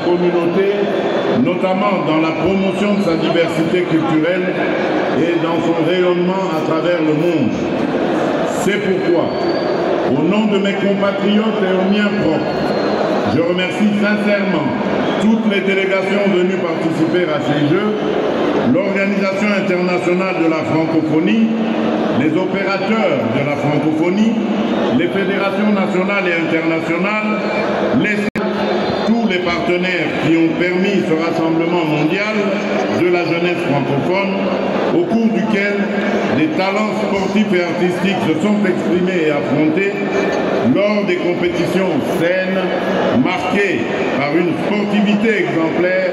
communauté, notamment dans la promotion de sa diversité culturelle et dans son rayonnement à travers le monde. C'est pourquoi, au nom de mes compatriotes et aux miens propres, je remercie sincèrement toutes les délégations venues participer à ces Jeux, l'Organisation internationale de la francophonie, les opérateurs de la francophonie, les fédérations nationales et internationales, tous les partenaires qui ont permis ce rassemblement mondial de la jeunesse francophone, au cours duquel des talents sportifs et artistiques se sont exprimés et affrontés lors des compétitions saines, marquées par une sportivité exemplaire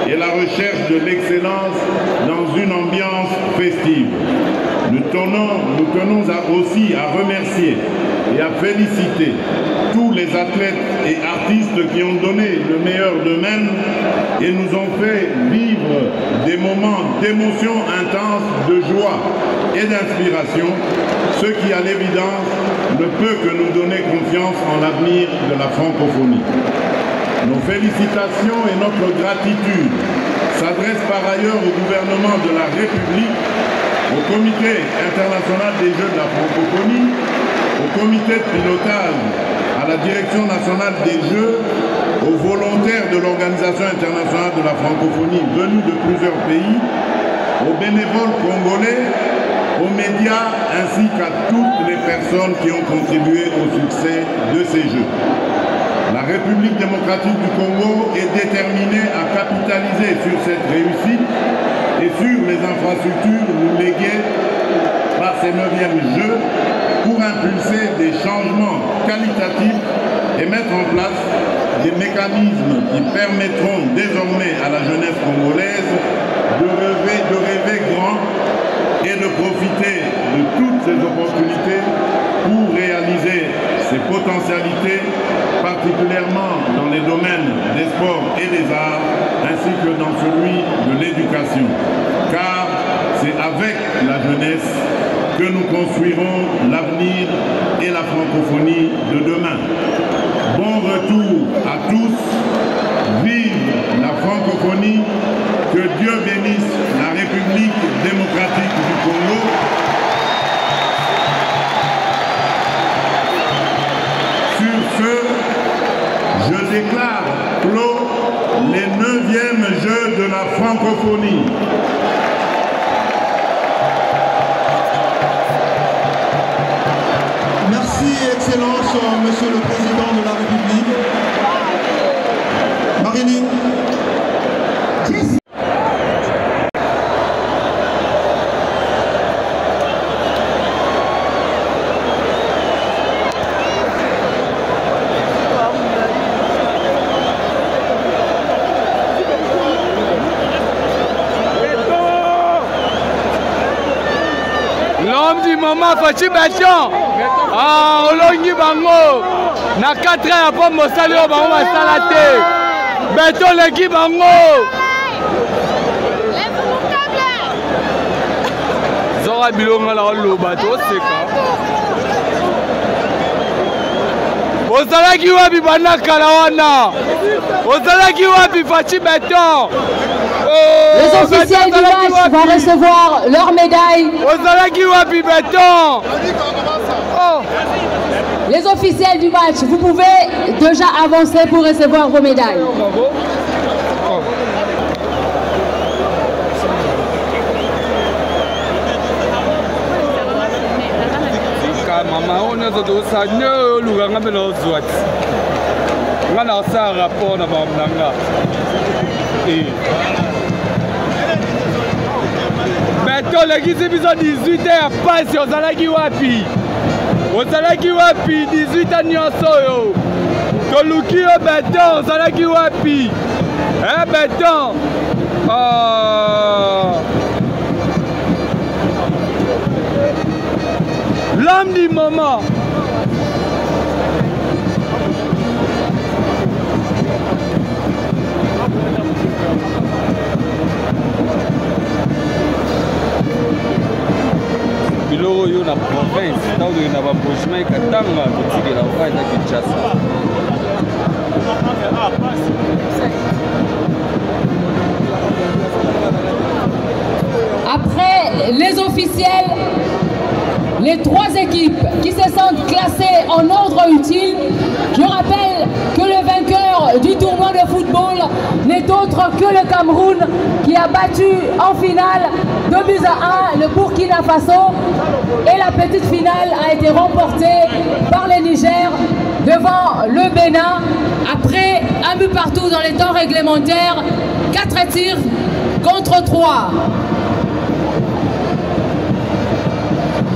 et la recherche de l'excellence dans une ambiance festive. Nous tenons aussi à remercier et à féliciter tous les athlètes et artistes qui ont donné le meilleur d'eux-mêmes et nous ont fait vivre des moments d'émotion intense, de joie et d'inspiration, ce qui à l'évidence ne peut que nous donner confiance en l'avenir de la francophonie. Nos félicitations et notre gratitude s'adressent par ailleurs au gouvernement de la République, au Comité international des Jeux de la francophonie, au comité de pilotage, à la Direction nationale des Jeux, aux volontaires de l'Organisation internationale de la francophonie venus de plusieurs pays, aux bénévoles congolais, aux médias ainsi qu'à toutes les personnes qui ont contribué au succès de ces Jeux. La République démocratique du Congo est déterminée à capitaliser sur cette réussite et sur les infrastructures léguées par ces 9e Jeux pour impulser des changements qualitatifs et mettre en place des mécanismes qui permettront désormais à la jeunesse congolaise de rêver grand et de profiter de toutes ces opportunités pour réaliser ses potentialités, particulièrement dans les domaines des sports et des arts, ainsi que dans celui de l'éducation. Car c'est avec la jeunesse que nous construirons l'avenir et la francophonie de demain. Bon retour à tous, vive la francophonie, que Dieu bénisse la République démocratique du Congo. Sur ce, je déclare clos les 9e Jeux de la francophonie. Merci, Excellence, Monsieur le Président de la République. Marilyn. L'homme du moment, Fachi Béton. Ah, Olongi Bango. Na 4 ans après Mosali Bango Masalate. Béton l'équipe Bango. Zora Bilonga la Lobato, c'est quoi? Ozalaki wapi bana Kalawana. Ozalaki wapi Fachi Béton. Les officiels du match vont recevoir leur médaille. Les officiels du match, vous pouvez déjà avancer pour recevoir vos médailles. Beto l'équipe ils ont 18 ans passe ozalaki wapi 18 ans nyonso yo toluki yo Beto ozalaki wapi Beto l'homme du moment. Biloko yo na province, ntango na ba prochain katanga kotikela kwa eza Kinshasa. que le Cameroun qui a battu en finale 2-1 le Burkina Faso et la petite finale a été remportée par le Niger devant le Bénin après un but partout dans les temps réglementaires, 4 tirs contre 3.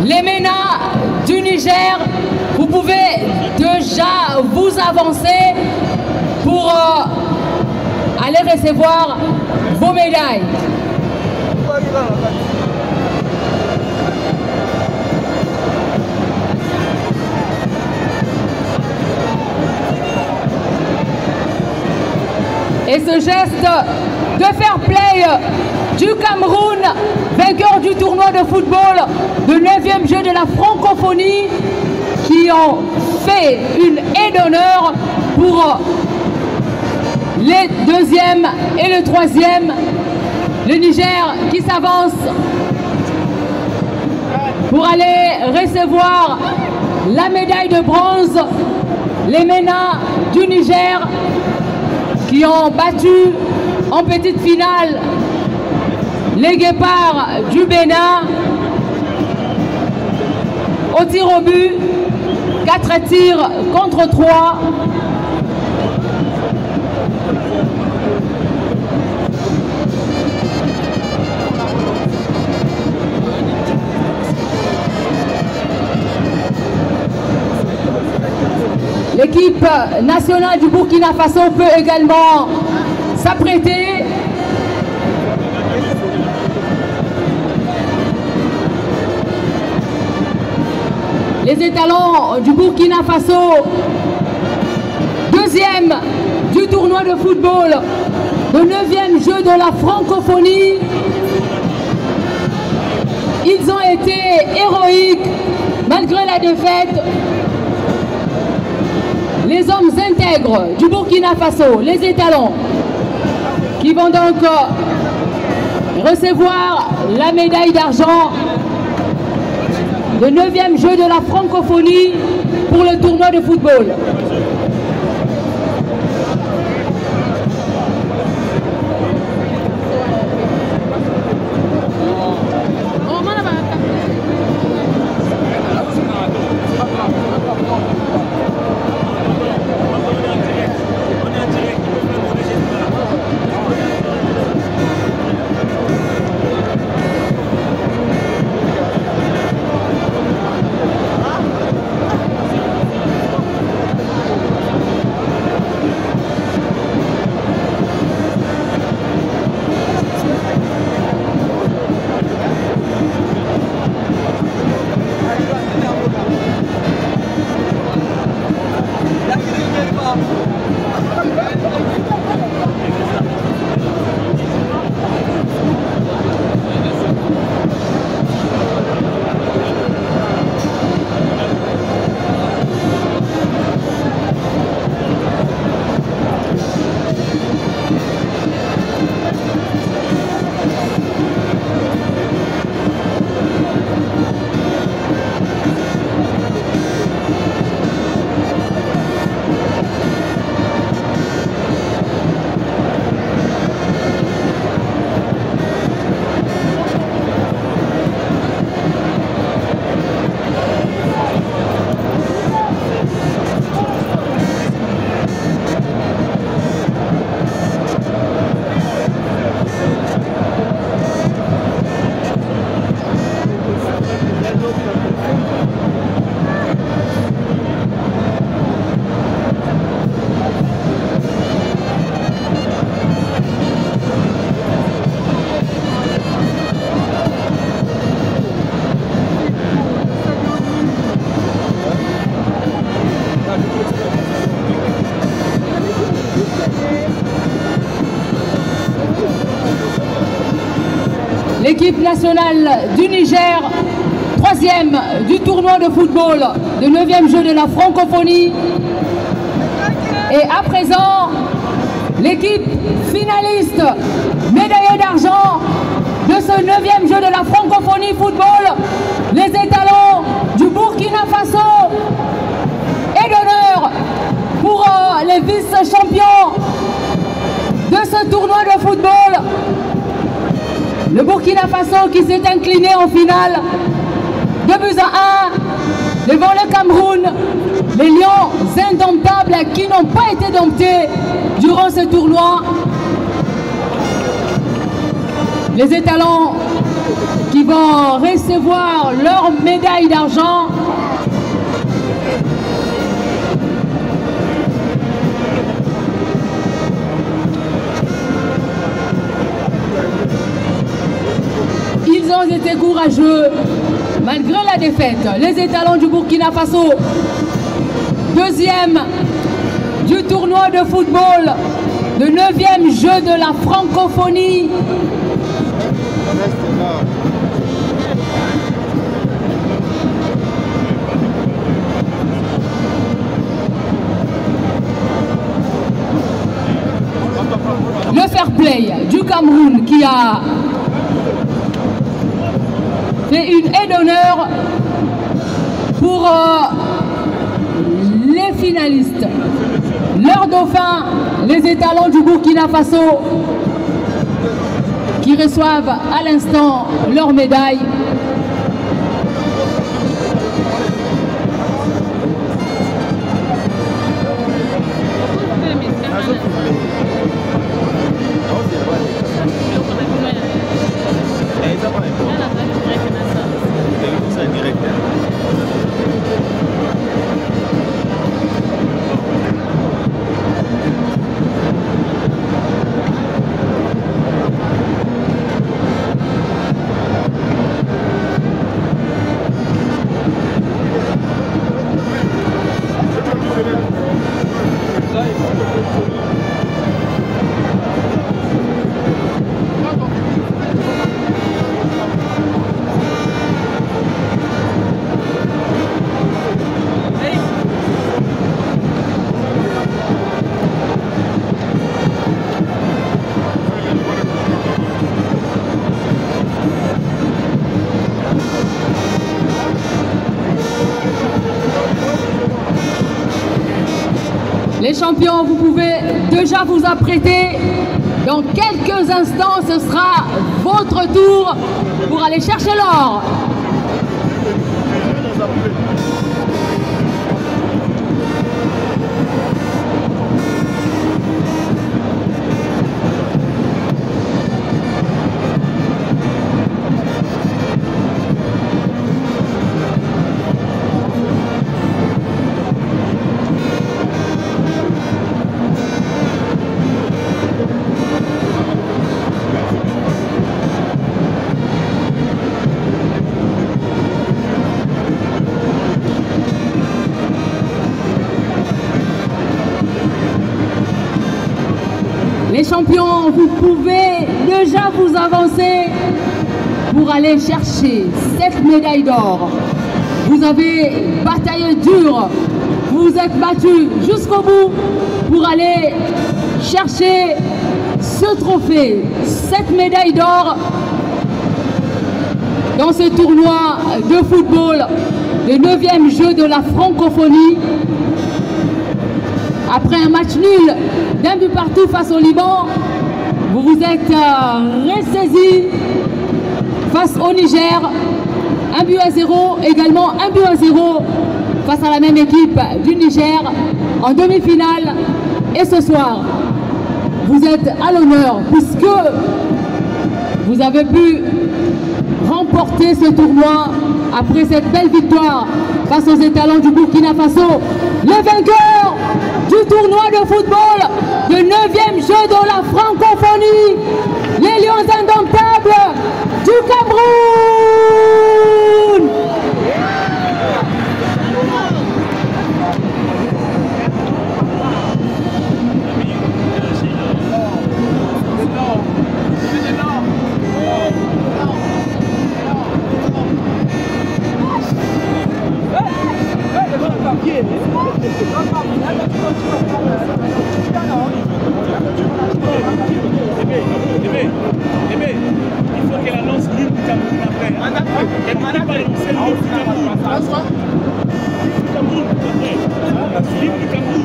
Les MENA du Niger, vous pouvez déjà vous avancer pour aller recevoir vos médailles. Et ce geste de fair play du Cameroun, vainqueur du tournoi de football de 9e jeu de la francophonie, qui ont fait une haie d'honneur pour les 2e et le 3e. Le Niger qui s'avance pour aller recevoir la médaille de bronze. Les MENA du Niger qui ont battu en petite finale les Guépards du Bénin au tir au but, 4 tirs contre 3. L'équipe nationale du Burkina Faso peut également s'apprêter. Les étalons du Burkina Faso, 2e du tournoi de football, le 9e jeu de la francophonie. Ils ont été héroïques malgré la défaite. Les hommes intègres du Burkina Faso, les étalons, qui vont donc recevoir la médaille d'argent de 9e jeu de la francophonie pour le tournoi de football. L'équipe nationale du Niger, 3e du tournoi de football, de 9e jeu de la francophonie. Et à présent, l'équipe finaliste, médaillée d'argent de ce 9e jeu de la francophonie football, les étalons du Burkina Faso, et d'honneur pour les vice-champions de ce tournoi de football. Le Burkina Faso qui s'est incliné en finale 2 buts à 1 devant le Cameroun. Les Lions indomptables qui n'ont pas été domptés durant ce tournoi. Les étalons qui vont recevoir leur médaille d'argent. Ils ont été courageux malgré la défaite. Les étalons du Burkina Faso, deuxième du tournoi de football, le 9e jeu de la francophonie. Le fair play du Cameroun qui a fait une aide d'honneur pour les finalistes. Leurs dauphins, les étalons du Burkina Faso, qui reçoivent à l'instant leur médaille. Les champions, vous pouvez déjà vous apprêter. Dans quelques instants, ce sera votre tour pour aller chercher l'or. Les champions, vous pouvez déjà vous avancer pour aller chercher cette médaille d'or. Vous avez bataillé dur, vous vous êtes battus jusqu'au bout pour aller chercher ce trophée, cette médaille d'or dans ce tournoi de football, le 9e jeu de la francophonie. Après un match nul d'un but partout face au Liban, vous vous êtes ressaisis face au Niger. 1 but à 0, également 1 but à 0 face à la même équipe du Niger en demi-finale. Et ce soir, vous êtes à l'honneur puisque vous avez pu remporter ce tournoi après cette belle victoire face aux étalons du Burkina Faso. Le vainqueur du tournoi de football, le 9e jeu de la francophonie, les Lions indomptables du Cameroun. Il faut qu'elle annonce l'hymne du Cameroun après. Elle ne dit pas l'annoncer l'hymne du Cameroun. L'hymne du Cameroun.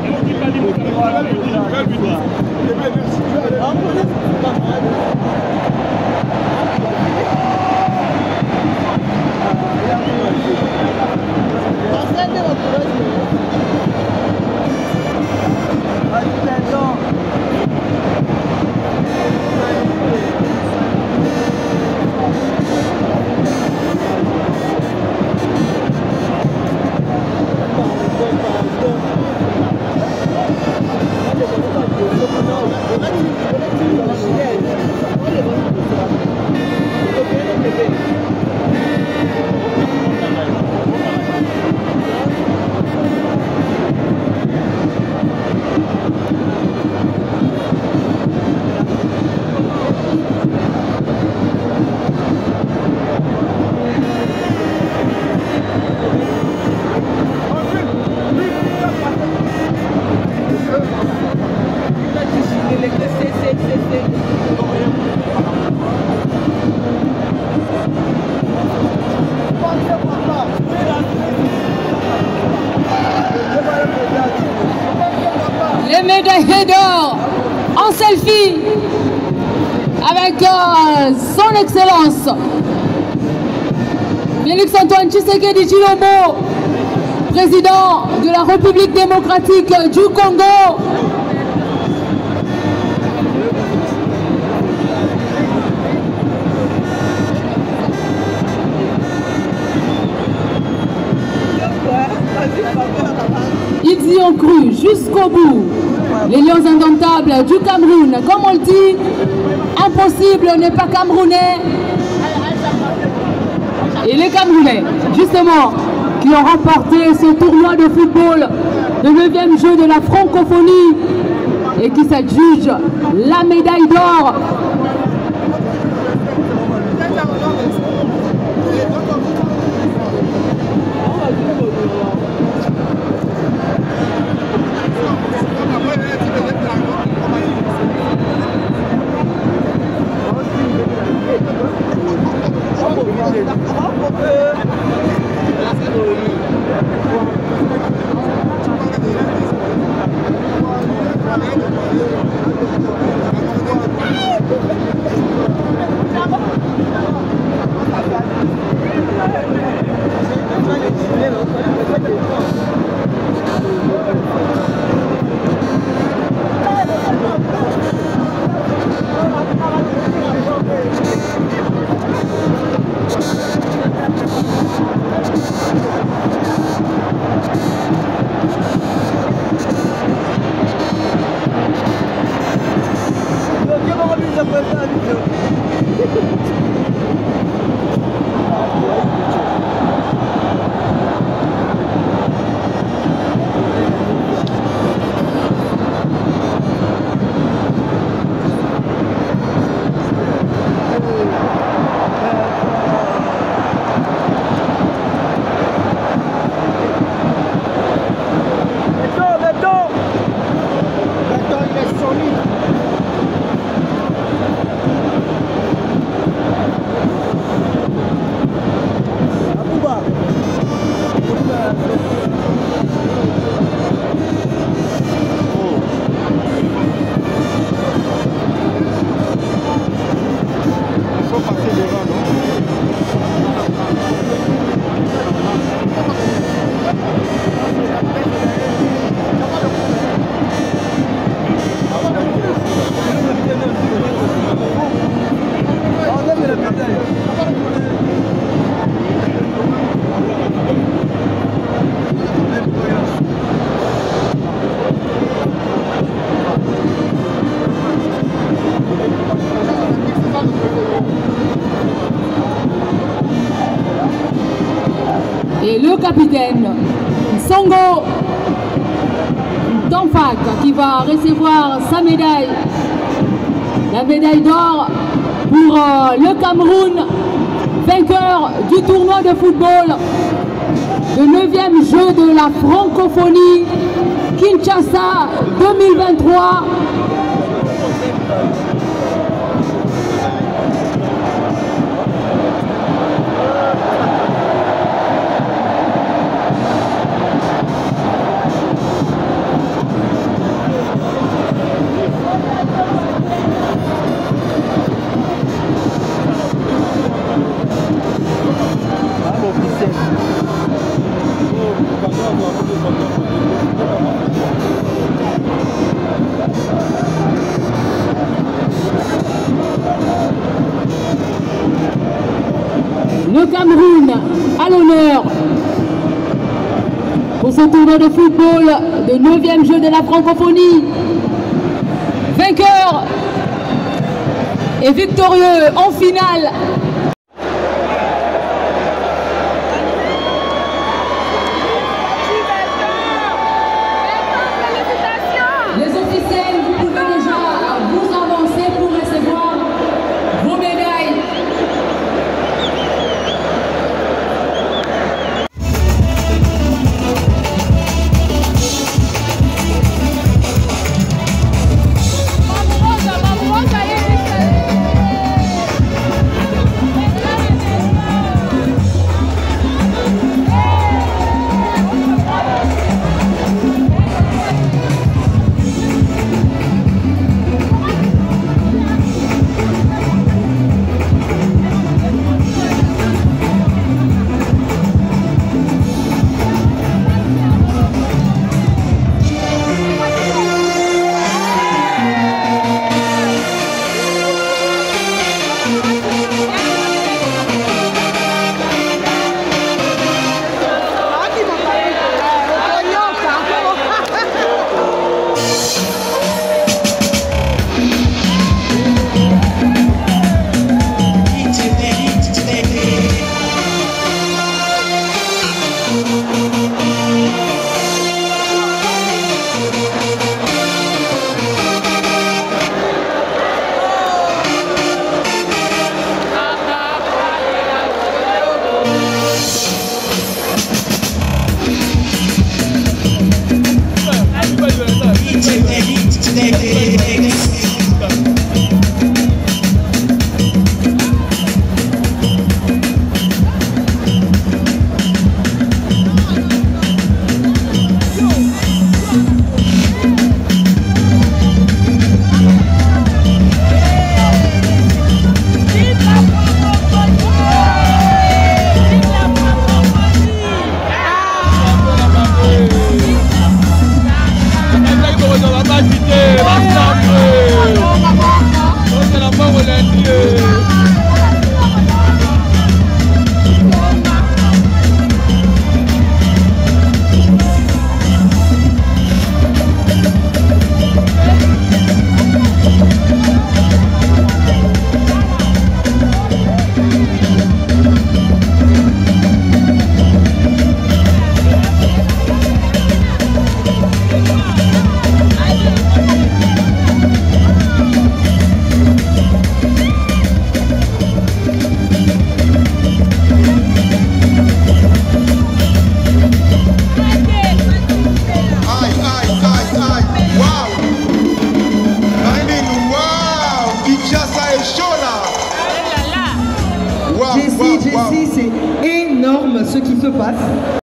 Elle ne dit pas l'hymne du Cameroun. Merci. Les médaillés d'or en selfie avec son excellence Félix Antoine Tshisekedi Tshilombo, président de la République démocratique du Congo. Ils y ont cru jusqu'au bout. Les lions indomptables du Cameroun, comme on le dit, impossible n'est pas camerounais. Et les Camerounais, justement, qui ont remporté ce tournoi de football, le 9e jeu de la francophonie, et qui s'adjugent la médaille d'or. Et le capitaine Songo Danfak qui va recevoir sa médaille, la médaille d'or pour le Cameroun, vainqueur du tournoi de football, le 9e jeu de la francophonie, Kinshasa 2023. Le Cameroun à l'honneur pour ce tournoi de football de 9e jeu de la francophonie. Vainqueur et victorieux en finale. Les officiels, vous pouvez déjà vous avancer pour recevoir vos médailles. Vamos, Rosa, ici, c'est énorme ce qui se passe.